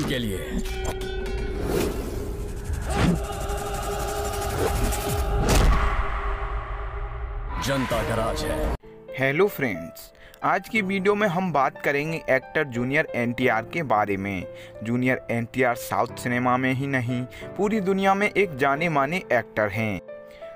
के लिए। जनता का राज है। हेलो फ्रेंड्स, आज की वीडियो में हम बात करेंगे एक्टर जूनियर एनटीआर के बारे में। जूनियर एनटीआर साउथ सिनेमा में ही नहीं, पूरी दुनिया में एक जाने माने एक्टर हैं।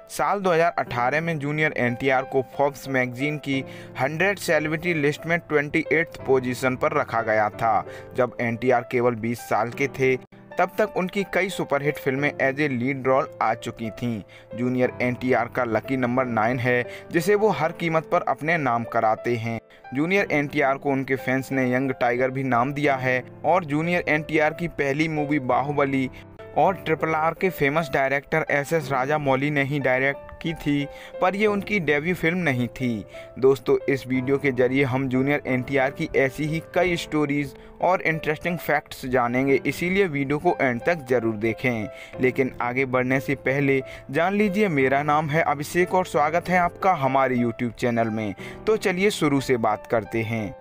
साल 2018 में जूनियर एनटीआर को फोर्ब्स मैगजीन की 100 सेलिब्रिटी लिस्ट में 28th पोजीशन पर रखा गया था। जब एनटीआर केवल 20 साल के थे, तब तक उनकी कई सुपरहिट फिल्में एज ए लीड रोल आ चुकी थीं। जूनियर एनटीआर का लकी नंबर 9 है, जिसे वो हर कीमत पर अपने नाम कराते हैं। जूनियर एनटीआर को उनके फैंस ने यंग टाइगर भी नाम दिया है और जूनियर एनटीआर की पहली मूवी बाहुबली और RRR के फेमस डायरेक्टर SS राजामौली ने ही डायरेक्ट की थी, पर ये उनकी डेब्यू फिल्म नहीं थी। दोस्तों, इस वीडियो के जरिए हम जूनियर एनटीआर की ऐसी ही कई स्टोरीज और इंटरेस्टिंग फैक्ट्स जानेंगे, इसीलिए वीडियो को एंड तक जरूर देखें। लेकिन आगे बढ़ने से पहले जान लीजिए, मेरा नाम है अभिषेक और स्वागत है आपका हमारे YouTube चैनल में। तो चलिए शुरू से बात करते हैं।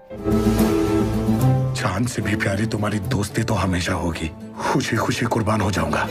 जान से भी प्यारी तुम्हारी दोस्ती तो हमेशा होगी। खुशी खुशी कुर्बान हो जाऊंगा।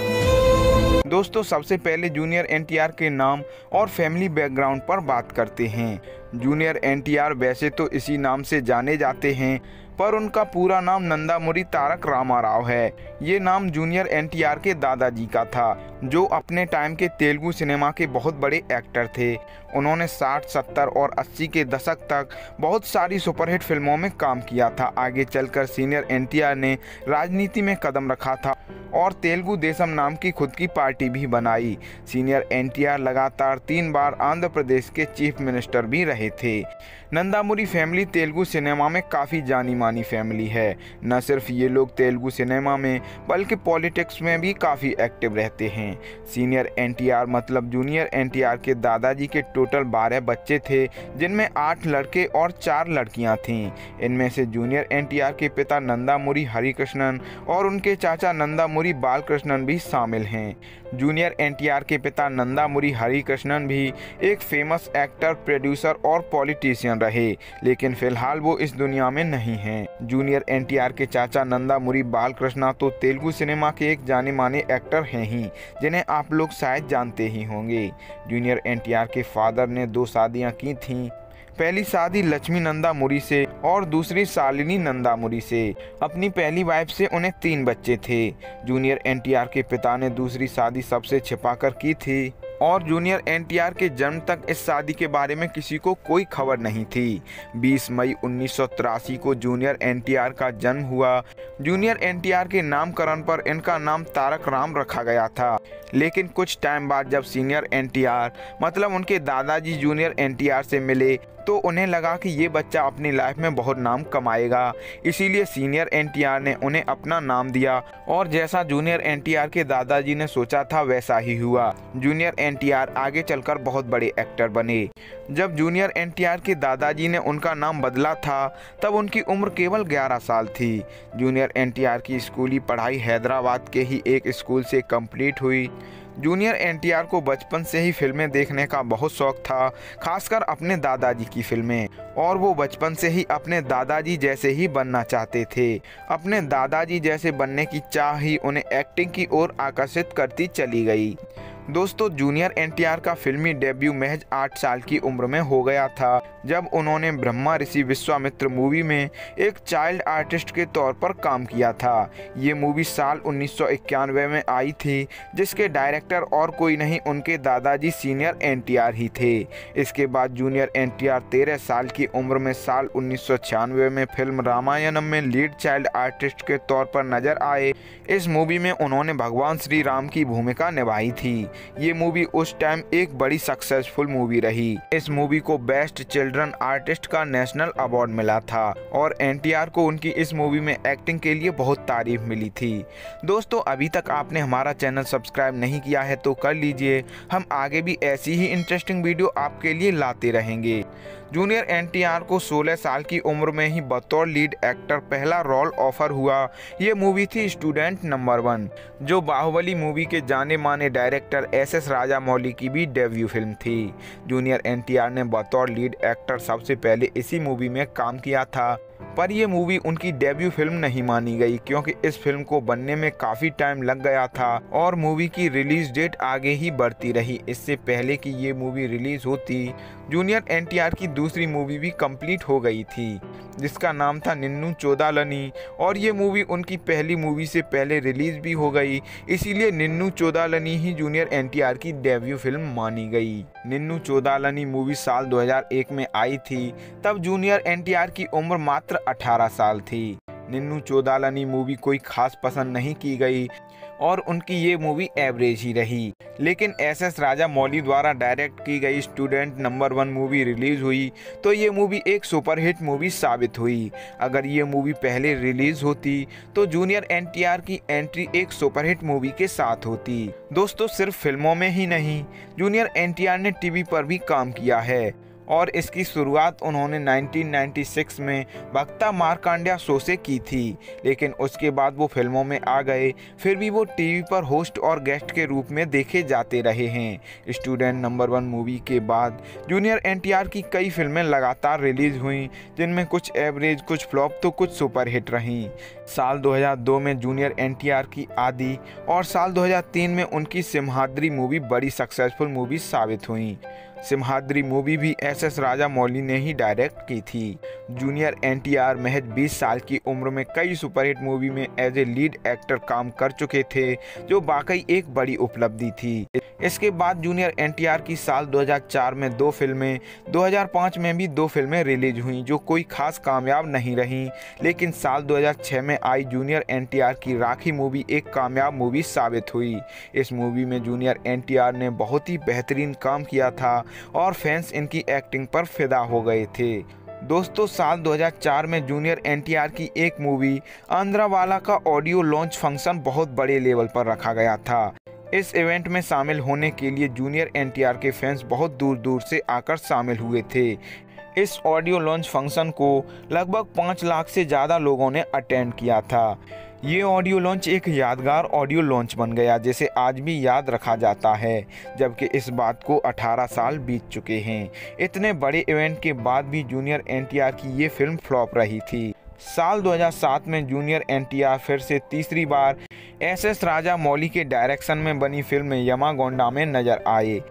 दोस्तों, सबसे पहले जूनियर एनटीआर के नाम और फैमिली बैकग्राउंड पर बात करते हैं। जूनियर एनटीआर वैसे तो इसी नाम से जाने जाते हैं, पर उनका पूरा नाम नंदामुरी तारक रामाराव है। ये नाम जूनियर एनटीआर के दादाजी का था, जो अपने टाइम के तेलुगु सिनेमा के बहुत बड़े एक्टर थे। उन्होंने 60, 70 और 80 के दशक तक बहुत सारी सुपरहिट फिल्मों में काम किया था। आगे चलकर सीनियर एनटीआर ने राजनीति में कदम रखा था और तेलुगु देशम नाम की खुद की पार्टी भी बनाई। सीनियर एनटीआर लगातार 3 बार आंध्र प्रदेश के चीफ मिनिस्टर भी रहे थे। नंदामुरी फैमिली तेलुगु सिनेमा में काफ़ी जानी मानी फैमिली है। न सिर्फ ये लोग तेलुगु सिनेमा में बल्कि पॉलिटिक्स में भी काफ़ी एक्टिव रहते हैं। सीनियर एनटीआर मतलब जूनियर एनटीआर के दादाजी के टोटल 12 बच्चे थे, जिनमें 8 लड़के और 4 लड़कियां थीं। इनमें से जूनियर एनटीआर के पिता नंदामुरी हरिकृष्णन और उनके चाचा नंदामुरी बालकृष्णन भी शामिल हैं। जूनियर एनटीआर के पिता नंदामुरी हरिकृष्णन भी एक फेमस एक्टर, प्रोड्यूसर और पॉलिटिशियन रहे, लेकिन फिलहाल वो इस दुनिया में नहीं हैं। जूनियर एनटीआर के चाचा नंदामुरी बालकृष्णा तो तेलुगु सिनेमा के एक जाने माने एक्टर हैं ही, जिन्हें आप लोग शायद जानते ही होंगे। जूनियर एनटीआर के फादर ने 2 शादियां की थीं। पहली शादी लक्ष्मी नंदामुरी से और दूसरी शालिनी नंदामुरी से। अपनी पहली वाइफ से उन्हें 3 बच्चे थे। जूनियर एनटीआर के पिता ने दूसरी शादी सबसे छिपाकर की थी और जूनियर एनटीआर के जन्म तक इस शादी के बारे में किसी को कोई खबर नहीं थी। 20 मई 1983 को जूनियर एनटीआर का जन्म हुआ। जूनियर एनटीआर के नामकरण पर इनका नाम तारक राम रखा गया था, लेकिन कुछ टाइम बाद जब सीनियर एनटीआर मतलब उनके दादाजी जूनियर एनटीआर से मिले, तो उन्हें लगा कि ये बच्चा अपनी लाइफ में बहुत नाम कमाएगा। इसीलिए सीनियर एनटीआर ने उन्हें अपना नाम दिया और जैसा जूनियर एनटीआर के दादाजी ने सोचा था वैसा ही हुआ। जूनियर एनटीआर आगे चलकर बहुत बड़े एक्टर बने। जब जूनियर एनटीआर के दादाजी ने उनका नाम बदला था, तब उनकी उम्र केवल 11 साल थी। जूनियर एनटीआर की स्कूली पढ़ाई हैदराबाद के ही एक स्कूल से कंप्लीट हुई। जूनियर एनटीआर को बचपन से ही फिल्में देखने का बहुत शौक था, खासकर अपने दादाजी की फिल्में, और वो बचपन से ही अपने दादाजी जैसे ही बनना चाहते थे। अपने दादाजी जैसे बनने की चाह ही उन्हें एक्टिंग की ओर आकर्षित करती चली गई। दोस्तों, जूनियर एनटीआर का फिल्मी डेब्यू महज 8 साल की उम्र में हो गया था, जब उन्होंने ब्रह्मा ऋषि विश्वामित्र मूवी में एक चाइल्ड आर्टिस्ट के तौर पर काम किया था। ये मूवी साल 1991 में आई थी, जिसके डायरेक्टर और कोई नहीं उनके दादाजी सीनियर एनटीआर ही थे। इसके बाद जूनियर एनटीआर 13 साल की उम्र में साल 1996 में फिल्म रामायणम में लीड चाइल्ड आर्टिस्ट के तौर पर नजर आए। इस मूवी में उन्होंने भगवान श्री राम की भूमिका निभाई थी। ये मूवी उस टाइम एक बड़ी सक्सेसफुल मूवी रही। इस मूवी को बेस्ट चिल्ड्रन आर्टिस्ट का नेशनल अवार्ड मिला था और एनटीआर को उनकी इस मूवी में एक्टिंग के लिए बहुत तारीफ मिली थी। दोस्तों, अभी तक आपने हमारा चैनल सब्सक्राइब नहीं किया है तो कर लीजिए। हम आगे भी ऐसी ही इंटरेस्टिंग वीडियो आपके लिए लाते रहेंगे। जूनियर एनटीआर को 16 साल की उम्र में ही बतौर लीड एक्टर पहला रोल ऑफर हुआ। ये मूवी थी स्टूडेंट नंबर 1, जो बाहुबली मूवी के जाने माने डायरेक्टर SS राजामौली की भी डेब्यू फिल्म थी। जूनियर एनटीआर ने बतौर लीड एक्टर सबसे पहले इसी मूवी में काम किया था। पर ये मूवी उनकी डेब्यू फिल्म नहीं मानी गई क्योंकि इस फिल्म को बनने में काफ़ी टाइम लग गया था और मूवी की रिलीज डेट आगे ही बढ़ती रही। इससे पहले कि ये मूवी रिलीज होती, जूनियर एनटीआर की दूसरी मूवी भी कंप्लीट हो गई थी जिसका नाम था निन्नू चौदालनी, और ये मूवी उनकी पहली मूवी से पहले रिलीज भी हो गई, इसीलिए निन्नू चौदालनी ही जूनियर एनटीआर की डेब्यू फिल्म मानी गई। निन्नू चौदालनी मूवी साल 2001 में आई थी, तब जूनियर एनटीआर की उम्र मात्र 18 साल थी। निन्नू चौदालनी मूवी कोई खास पसंद नहीं की गई और उनकी ये मूवी एवरेज ही रही, लेकिन एस राजामौली द्वारा डायरेक्ट की गई स्टूडेंट नंबर 1 मूवी रिलीज हुई तो ये मूवी एक सुपरहिट मूवी साबित हुई। अगर ये मूवी पहले रिलीज होती तो जूनियर एनटीआर की एंट्री एक सुपरहिट मूवी के साथ होती। दोस्तों, सिर्फ फिल्मों में ही नहीं, जूनियर एनटीआर ने टीवी पर भी काम किया है और इसकी शुरुआत उन्होंने 1996 में भक्ता मार्कंड्या शो से की थी, लेकिन उसके बाद वो फिल्मों में आ गए। फिर भी वो टीवी पर होस्ट और गेस्ट के रूप में देखे जाते रहे हैं। स्टूडेंट नंबर 1 मूवी के बाद जूनियर एनटीआर की कई फिल्में लगातार रिलीज हुई, जिनमें कुछ एवरेज, कुछ फ्लॉप तो कुछ सुपरहिट रहीं। साल 2002 में जूनियर एनटीआर की आदि और साल 2003 में उनकी सिम्हाद्री मूवी बड़ी सक्सेसफुल मूवी साबित हुई। सिम्हाद्री मूवी भी एस राजामौली ने ही डायरेक्ट की थी। जूनियर एनटीआर महज 20 साल की उम्र में कई सुपरहिट मूवी में एज ए लीड एक्टर काम कर चुके थे, जो वाकई एक बड़ी उपलब्धि थी। इसके बाद जूनियर एनटीआर की साल 2004 में 2 फिल्में, 2005 में भी 2 फिल्में रिलीज हुईं जो कोई खास कामयाब नहीं रहीं, लेकिन साल 2006 में आई जूनियर एनटीआर की राखी मूवी एक कामयाब मूवी साबित हुई। इस मूवी में जूनियर एनटीआर ने बहुत ही बेहतरीन काम किया था और फैंस इनकी एक्टिंग पर फिदा हो गए थे। दोस्तों, साल 2004 में जूनियर एनटीआर की एक मूवी आंध्रावाला का ऑडियो लॉन्च फंक्शन बहुत बड़े लेवल पर रखा गया था। इस इवेंट में शामिल होने के लिए जूनियर एनटीआर के फैंस बहुत दूर दूर से आकर शामिल हुए थे। इस ऑडियो लॉन्च फंक्शन को लगभग 5 लाख से ज़्यादा लोगों ने अटेंड किया था। ये ऑडियो लॉन्च एक यादगार ऑडियो लॉन्च बन गया जिसे आज भी याद रखा जाता है, जबकि इस बात को 18 साल बीत चुके हैं। इतने बड़े इवेंट के बाद भी जूनियर एनटीआर की ये फिल्म फ्लॉप रही थी। साल 2007 में जूनियर एनटीआर फिर से तीसरी बार एस राजामौली के डायरेक्शन में बनी फिल्म यमागोंडा में नजर आए।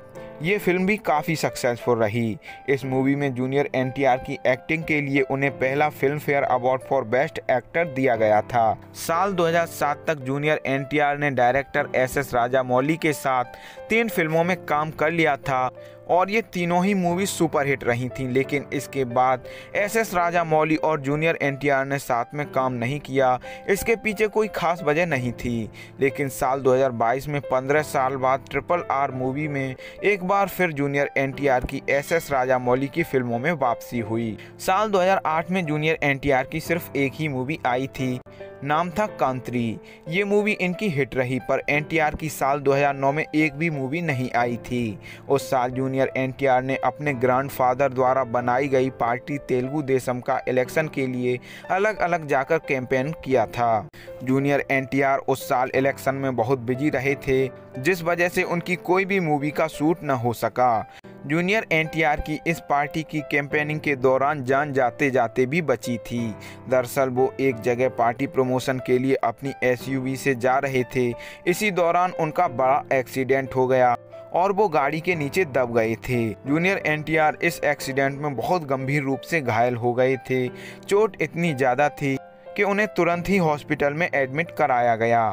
ये फिल्म भी काफ़ी सक्सेसफुल रही। इस मूवी में जूनियर एनटीआर की एक्टिंग के लिए उन्हें पहला film fair award for best actor दिया गया था। साल 2007 तक जूनियर एनटीआर ने डायरेक्टर एस राजामौली के साथ 3 फिल्मों में काम कर लिया था और ये तीनों ही मूवी सुपरहिट रही थीं, लेकिन इसके बाद एस राजामौली और जूनियर एनटीआर ने साथ में काम नहीं किया। इसके पीछे कोई खास वजह नहीं थी, लेकिन साल 2022 में 15 साल बाद RRR मूवी में एक बार फिर जूनियर एनटीआर की एस राजामौली की फिल्मों में वापसी हुई। साल 2008 में जूनियर एनटीआर की सिर्फ एक ही मूवी आई थी, नाम था कांत्री। ये मूवी इनकी हिट रही, पर एनटीआर की साल 2009 में एक भी मूवी नहीं आई थी। उस साल जूनियर एनटीआर ने अपने ग्रैंडफादर द्वारा बनाई गई पार्टी तेलुगु देशम का इलेक्शन के लिए अलग अलग जाकर कैंपेन किया था। जूनियर एनटीआर उस साल इलेक्शन में बहुत बिजी रहे थे, जिस वजह से उनकी कोई भी मूवी का शूट न हो सका। जूनियर एनटीआर की इस पार्टी की कैंपेनिंग के दौरान जान जाते जाते भी बची थी। दरअसल वो एक जगह पार्टी प्रमोशन के लिए अपनी SUV से जा रहे थे। इसी दौरान उनका बड़ा एक्सीडेंट हो गया और वो गाड़ी के नीचे दब गए थे। जूनियर एनटीआर इस एक्सीडेंट में बहुत गंभीर रूप से घायल हो गए थे। चोट इतनी ज़्यादा थी कि उन्हें तुरंत ही हॉस्पिटल में एडमिट कराया गया।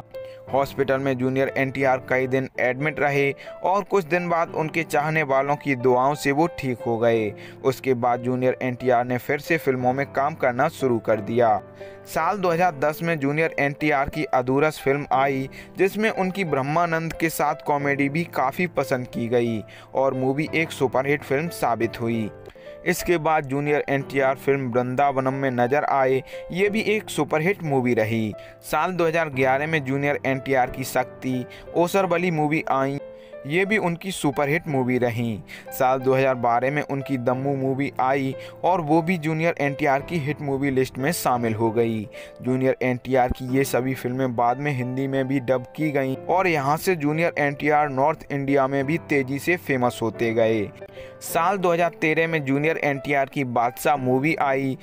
हॉस्पिटल में जूनियर एनटीआर कई दिन एडमिट रहे और कुछ दिन बाद उनके चाहने वालों की दुआओं से वो ठीक हो गए। उसके बाद जूनियर एनटीआर ने फिर से फिल्मों में काम करना शुरू कर दिया। साल 2010 में जूनियर एनटीआर की अधूरस फिल्म आई, जिसमें उनकी ब्रह्मानंद के साथ कॉमेडी भी काफ़ी पसंद की गई और मूवी एक सुपरहिट फिल्म साबित हुई। इसके बाद जूनियर एनटीआर फिल्म वृंदावनम में नजर आए। ये भी एक सुपरहिट मूवी रही। साल 2011 में जूनियर एनटीआर की शक्ति, ओसरबली मूवी आई। ये भी उनकी सुपरहिट मूवी रही। साल 2012 में उनकी दम्मू मूवी आई और वो भी जूनियर एनटीआर की हिट मूवी लिस्ट में शामिल हो गई। जूनियर एनटीआर की ये सभी फिल्में बाद में हिंदी में भी डब की गईं और यहाँ से जूनियर एनटीआर नॉर्थ इंडिया में भी तेजी से फेमस होते गए। साल 2013 में जूनियर एनटीआर की बादशाह मूवी आई,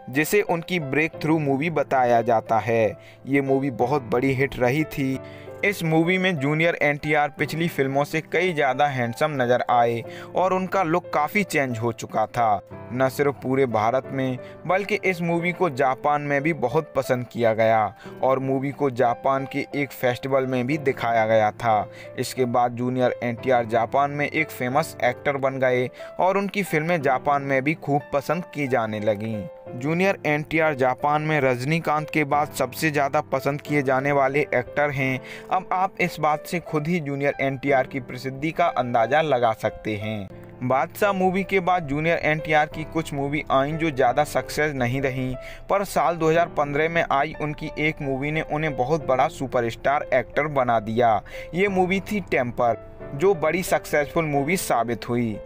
जिसे उनकी ब्रेक थ्रू मूवी बताया जाता है। ये मूवी बहुत बड़ी हिट रही थी। इस मूवी में जूनियर एनटीआर पिछली फिल्मों से कई ज़्यादा हैंडसम नज़र आए और उनका लुक काफ़ी चेंज हो चुका था। न सिर्फ पूरे भारत में बल्कि इस मूवी को जापान में भी बहुत पसंद किया गया और मूवी को जापान के एक फेस्टिवल में भी दिखाया गया था। इसके बाद जूनियर एनटीआर जापान में एक फेमस एक्टर बन गए और उनकी फिल्में जापान में भी खूब पसंद की जाने लगीं। जूनियर एनटीआर जापान में रजनीकांत के बाद सबसे ज़्यादा पसंद किए जाने वाले एक्टर हैं। अब आप इस बात से खुद ही जूनियर एनटीआर की प्रसिद्धि का अंदाज़ा लगा सकते हैं। बादशाह मूवी के बाद जूनियर एनटीआर की कुछ मूवी आईं जो ज़्यादा सक्सेस नहीं रहीं, पर साल 2015 में आई उनकी एक मूवी ने उन्हें बहुत बड़ा सुपरस्टार एक्टर बना दिया। ये मूवी थी टेम्पर, जो बड़ी सक्सेसफुल मूवी साबित हुई।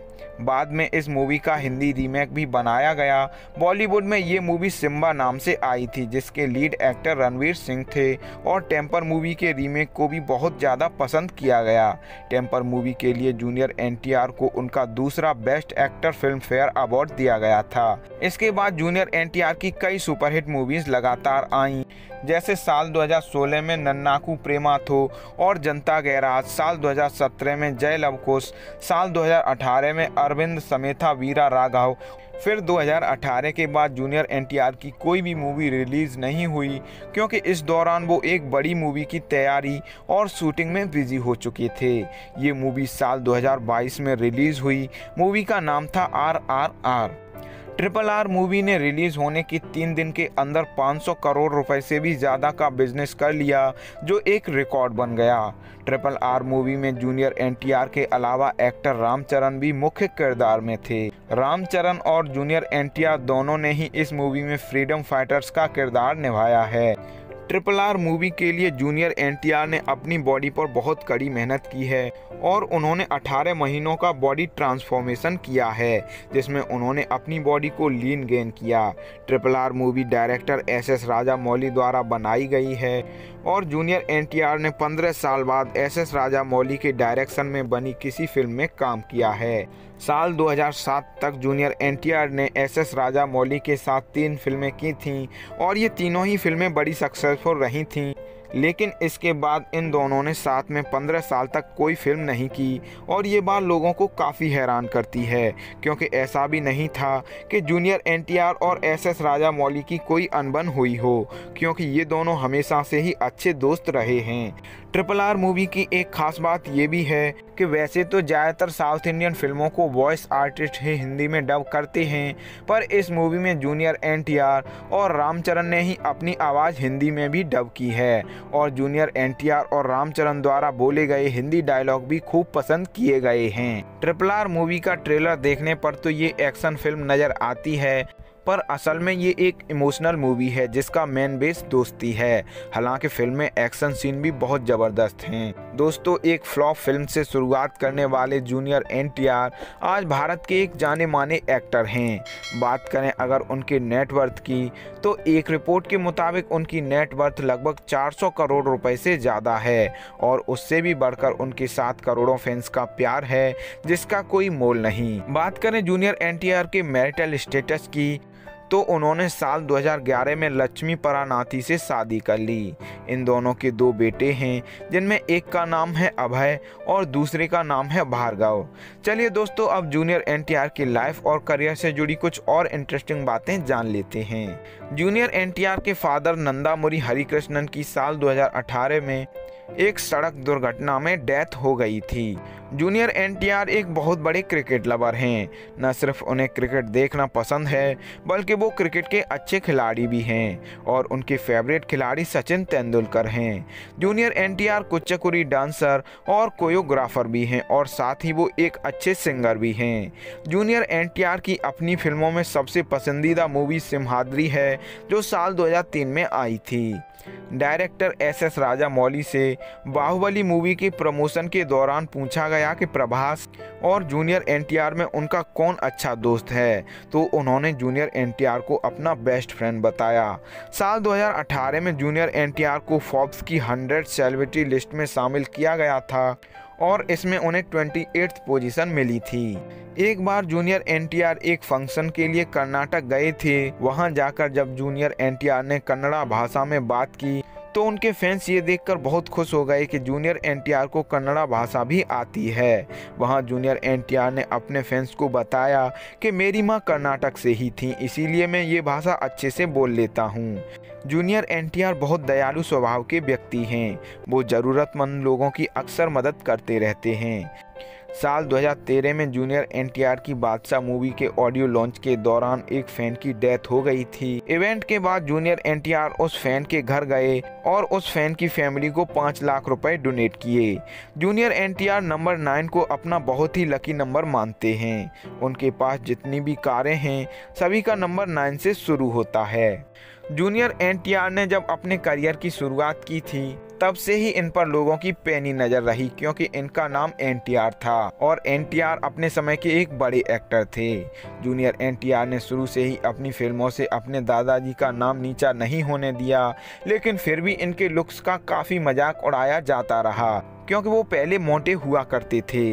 बाद में इस मूवी का हिंदी रीमेक भी बनाया गया। बॉलीवुड में ये मूवी सिम्बा नाम से आई थी, जिसके लीड एक्टर रणवीर सिंह थे और टेम्पर मूवी के रीमेक को भी बहुत ज़्यादा पसंद किया गया। टेम्पर मूवी के लिए जूनियर एनटीआर को उनका दूसरा best actor film fair award दिया गया था। इसके बाद जूनियर एनटीआर की कई सुपरहिट मूवीज़ लगातार आईं, जैसे साल 2016 में नन्नाकू प्रेमाथो और जनता गैराज, साल 2017 में जय लवकुश, साल 2018 में अरविंद समेता वीरा राघव। फिर 2018 के बाद जूनियर एनटीआर की कोई भी मूवी रिलीज़ नहीं हुई, क्योंकि इस दौरान वो एक बड़ी मूवी की तैयारी और शूटिंग में बिजी हो चुके थे। ये मूवी साल 2022 में रिलीज़ हुई। मूवी का नाम था RRR। RRR मूवी ने रिलीज़ होने के 3 दिन के अंदर 500 करोड़ रुपए से भी ज़्यादा का बिजनेस कर लिया, जो एक रिकॉर्ड बन गया। RRR मूवी में जूनियर एनटीआर के अलावा एक्टर रामचरण भी मुख्य किरदार में थे। रामचरण और जूनियर एनटीआर दोनों ने ही इस मूवी में फ्रीडम फाइटर्स का किरदार निभाया है। RRR मूवी के लिए जूनियर एनटीआर ने अपनी बॉडी पर बहुत कड़ी मेहनत की है और उन्होंने 18 महीनों का बॉडी ट्रांसफॉर्मेशन किया है, जिसमें उन्होंने अपनी बॉडी को लीन गेन किया। RRR movie director SS Rajamouli द्वारा बनाई गई है और जूनियर एनटीआर ने 15 साल बाद SS राजामौली के डायरेक्शन में बनी किसी फिल्म में काम किया है। साल 2007 तक जूनियर एनटीआर ने SS राजामौली के साथ 3 फिल्में की थीं और ये तीनों ही फिल्में बड़ी सक्सेसफुल रही थीं, लेकिन इसके बाद इन दोनों ने साथ में 15 साल तक कोई फिल्म नहीं की और ये बात लोगों को काफ़ी हैरान करती है, क्योंकि ऐसा भी नहीं था कि जूनियर एनटीआर और SS राजामौली की कोई अनबन हुई हो, क्योंकि ये दोनों हमेशा से ही अच्छे दोस्त रहे हैं। RRR मूवी की एक खास बात ये भी है कि वैसे तो ज़्यादातर साउथ इंडियन फिल्मों को वॉइस आर्टिस्ट ही हिंदी में डब करते हैं, पर इस मूवी में जूनियर एनटीआर और रामचरण ने ही अपनी आवाज़ हिंदी में भी डब की है और जूनियर एनटीआर और रामचरण द्वारा बोले गए हिंदी डायलॉग भी खूब पसंद किए गए हैं। RRR मूवी का ट्रेलर देखने पर तो ये एक्शन फिल्म नज़र आती है, पर असल में ये एक इमोशनल मूवी है जिसका मेन बेस दोस्ती है। हालांकि फिल्म में एक्शन सीन भी बहुत ज़बरदस्त हैं। दोस्तों, एक फ्लॉप फिल्म से शुरुआत करने वाले जूनियर एनटीआर आज भारत के एक जाने माने एक्टर हैं। बात करें अगर उनके नेटवर्थ की, तो एक रिपोर्ट के मुताबिक उनकी नेटवर्थ लगभग 400 करोड़ रुपए से ज़्यादा है और उससे भी बढ़कर उनके 7 करोड़ों फैंस का प्यार है, जिसका कोई मोल नहीं। बात करें जूनियर एनटीआर के मैरिटल स्टेटस की, तो उन्होंने साल 2011 में लक्ष्मी परानाथी से शादी कर ली। इन दोनों के 2 बेटे हैं, जिनमें एक का नाम है अभय और दूसरे का नाम है भार्गव। चलिए दोस्तों, अब जूनियर एनटीआर की लाइफ और करियर से जुड़ी कुछ और इंटरेस्टिंग बातें जान लेते हैं। जूनियर एनटीआर के फादर नंदामुरी हरिकृष्णन की साल 2018 में एक सड़क दुर्घटना में डेथ हो गई थी। जूनियर एनटीआर एक बहुत बड़े क्रिकेट लवर हैं। न सिर्फ उन्हें क्रिकेट देखना पसंद है, बल्कि वो क्रिकेट के अच्छे खिलाड़ी भी हैं और उनके फेवरेट खिलाड़ी सचिन तेंदुलकर हैं। जूनियर एनटीआर कुचिपुड़ी डांसर और कोरियोग्राफर भी हैं और साथ ही वो एक अच्छे सिंगर भी हैं। जूनियर एनटीआर की अपनी फिल्मों में सबसे पसंदीदा मूवी सिंहाद्री है, जो साल 2003 में आई थी। डायरेक्टर SS राजामौली से बाहुबली मूवी के प्रमोशन के दौरान पूछा गया कि प्रभास और जूनियर एनटीआर में उनका कौन अच्छा दोस्त है, तो उन्होंने जूनियर एनटीआर को अपना बेस्ट फ्रेंड बताया। साल 2018 में जूनियर एनटीआर को फोर्ब्स की 100 सेलिब्रिटी लिस्ट में शामिल किया गया था और इसमें उन्हें 28th पोजीशन मिली थी। एक बार जूनियर एनटीआर एक फंक्शन के लिए कर्नाटक गए थे। वहां जाकर जब जूनियर एनटीआर ने कन्नड़ा भाषा में बात की तो उनके फैंस ये देखकर बहुत खुश हो गए कि जूनियर एनटीआर को कन्नड़ा भाषा भी आती है। वहाँ जूनियर एनटीआर ने अपने फैंस को बताया कि मेरी माँ कर्नाटक से ही थी, इसीलिए मैं ये भाषा अच्छे से बोल लेता हूँ। जूनियर एनटीआर बहुत दयालु स्वभाव के व्यक्ति हैं। वो ज़रूरतमंद लोगों की अक्सर मदद करते रहते हैं। साल 2013 में जूनियर एनटीआर की बादशाह मूवी के ऑडियो लॉन्च के दौरान एक फैन की डेथ हो गई थी। इवेंट के बाद जूनियर एनटीआर उस फैन के घर गए और उस फैन की फैमिली को 5 लाख रुपए डोनेट किए। जूनियर एनटीआर नंबर 9 को अपना बहुत ही लकी नंबर मानते हैं। उनके पास जितनी भी कारें हैं सभी का नंबर 9 से शुरू होता है। जूनियर एनटीआर ने जब अपने करियर की शुरुआत की थी तब से ही इन पर लोगों की पैनी नजर रही, क्योंकि इनका नाम एनटीआर था और एनटीआर अपने समय के एक बड़े एक्टर थे। जूनियर एनटीआर ने शुरू से ही अपनी फिल्मों से अपने दादाजी का नाम नीचा नहीं होने दिया, लेकिन फिर भी इनके लुक्स का काफ़ी मजाक उड़ाया जाता रहा, क्योंकि वो पहले मोटे हुआ करते थे।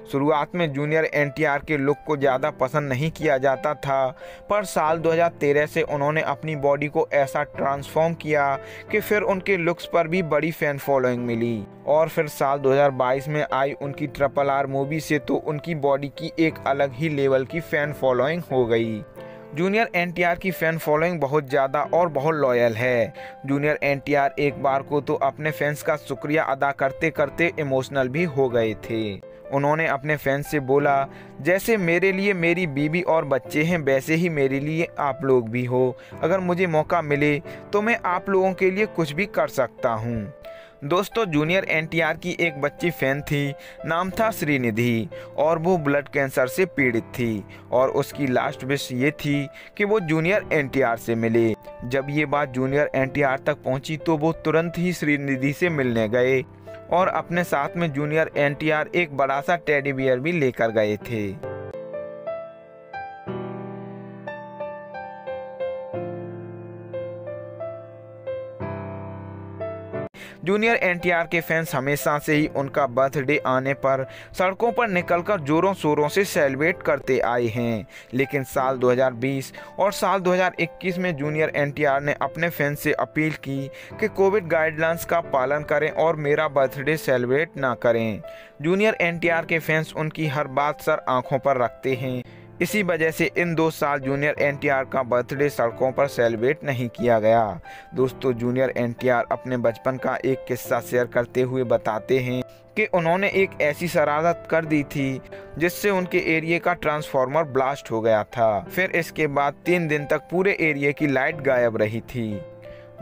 शुरुआत में जूनियर एनटीआर के लुक को ज़्यादा पसंद नहीं किया जाता था, पर साल 2013 से उन्होंने अपनी बॉडी को ऐसा ट्रांसफॉर्म किया कि फिर उनके लुक्स पर भी बड़ी फ़ैन फॉलोइंग मिली। और फिर साल 2022 में आई उनकी RRR मूवी से तो उनकी बॉडी की एक अलग ही लेवल की फ़ैन फॉलोइंग हो गई। जूनियर एनटीआर की फ़ैन फॉलोइंग बहुत ज़्यादा और बहुत लॉयल है। जूनियर एनटीआर एक बार को तो अपने फैंस का शुक्रिया अदा करते करते इमोशनल भी हो गए थे। उन्होंने अपने फैंस से बोला, जैसे मेरे लिए मेरी बीवी और बच्चे हैं वैसे ही मेरे लिए आप लोग भी हो। अगर मुझे मौका मिले तो मैं आप लोगों के लिए कुछ भी कर सकता हूँ। दोस्तों, जूनियर एनटीआर की एक बच्ची फैन थी, नाम था श्रीनिधि, और वो ब्लड कैंसर से पीड़ित थी और उसकी लास्ट विश ये थी कि वो जूनियर एनटीआर से मिले। जब ये बात जूनियर एनटीआर तक पहुंची तो वो तुरंत ही श्रीनिधि से मिलने गए और अपने साथ में जूनियर एनटीआर एक बड़ा सा टेडी बियर भी लेकर गए थे। जूनियर एनटीआर के फैंस हमेशा से ही उनका बर्थडे आने पर सड़कों पर निकलकर जोरों शोरों से सेलिब्रेट करते आए हैं, लेकिन साल 2020 और साल 2021 में जूनियर एनटीआर ने अपने फैंस से अपील की कि कोविड गाइडलाइंस का पालन करें और मेरा बर्थडे सेलिब्रेट ना करें। जूनियर एनटीआर के फैंस उनकी हर बात सर आंखों पर रखते हैं। इसी वजह से इन 2 साल जूनियर एनटीआर का बर्थडे सड़कों पर सेलिब्रेट नहीं किया गया। दोस्तों, जूनियर एनटीआर अपने बचपन का एक किस्सा शेयर करते हुए बताते हैं कि उन्होंने एक ऐसी शरारत कर दी थी जिससे उनके एरिया का ट्रांसफार्मर ब्लास्ट हो गया था। फिर इसके बाद 3 दिन तक पूरे एरिया की लाइट गायब रही थी।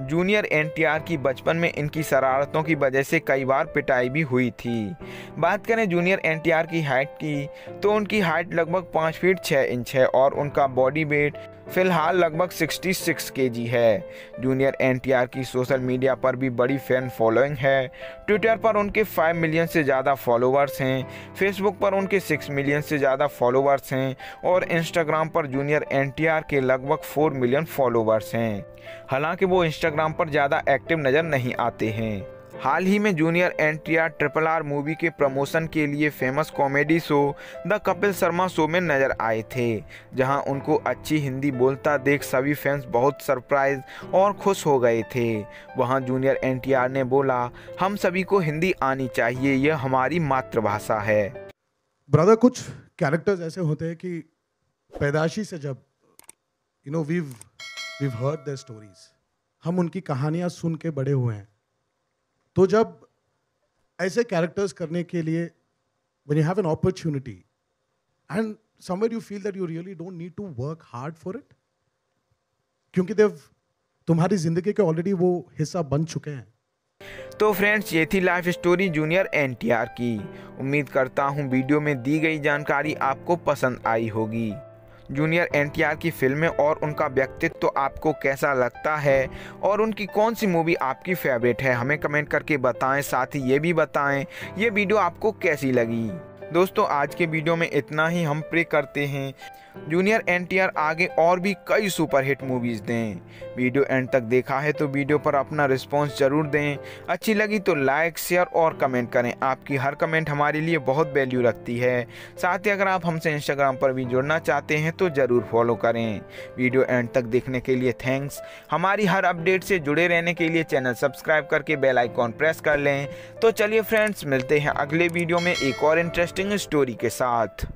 जूनियर एनटीआर की बचपन में इनकी शरारतों की वजह से कई बार पिटाई भी हुई थी। बात करें जूनियर एनटीआर की हाइट की तो उनकी हाइट लगभग 5 फीट 6 इंच है और उनका बॉडी वेट फिलहाल लगभग 66 kg है। जूनियर एनटीआर की सोशल मीडिया पर भी बड़ी फैन फॉलोइंग है। ट्विटर पर उनके 5 मिलियन से ज़्यादा फॉलोअर्स हैं, फेसबुक पर उनके 6 मिलियन से ज़्यादा फॉलोअर्स हैं और इंस्टाग्राम पर जूनियर एनटीआर के लगभग 4 मिलियन फॉलोअर्स हैं। हालांकि वो इंस्टाग्राम पर ज़्यादा एक्टिव नज़र नहीं आते हैं। हाल ही में जूनियर एनटीआर RRR मूवी के प्रमोशन के लिए famous comedy show the Kapil Sharma show में नजर आए थे, जहां उनको अच्छी हिंदी बोलता देख सभी फैंस बहुत सरप्राइज और खुश हो गए थे। वहां जूनियर एनटीआर ने बोला, हम सभी को हिंदी आनी चाहिए, यह हमारी मातृभाषा है। ब्रदर, कुछ कैरेक्टर्स ऐसे होते हैं कि पैदाशी से जब we've heard their stories, हम उनकी कहानियां सुन के बड़े हुए हैं, तो जब ऐसे कैरेक्टर्स करने के लिए when you have an opportunity and somewhere you feel that you really don't need to work hard for it, क्योंकि तुम्हारी जिंदगी के ऑलरेडी वो हिस्सा बन चुके हैं। तो फ्रेंड्स, ये थी लाइफ स्टोरी जूनियर एनटीआर की। उम्मीद करता हूँ वीडियो में दी गई जानकारी आपको पसंद आई होगी। जूनियर एनटीआर की फिल्में और उनका व्यक्तित्व तो आपको कैसा लगता है और उनकी कौन सी मूवी आपकी फेवरेट है, हमें कमेंट करके बताएं। साथ ही ये भी बताएं ये वीडियो आपको कैसी लगी। दोस्तों, आज के वीडियो में इतना ही। हम प्रे करते हैं जूनियर एनटीआर आगे और भी कई सुपरहिट मूवीज़ दें। वीडियो एंड तक देखा है तो वीडियो पर अपना रिस्पॉन्स ज़रूर दें। अच्छी लगी तो लाइक, शेयर और कमेंट करें। आपकी हर कमेंट हमारे लिए बहुत वैल्यू रखती है। साथ ही अगर आप हमसे इंस्टाग्राम पर भी जुड़ना चाहते हैं तो ज़रूर फॉलो करें। वीडियो एंड तक देखने के लिए थैंक्स। हमारी हर अपडेट से जुड़े रहने के लिए चैनल सब्सक्राइब करके बेल आइकॉन प्रेस कर लें। तो चलिए फ्रेंड्स, मिलते हैं अगले वीडियो में एक और इंटरेस्टिंग स्टोरी के साथ।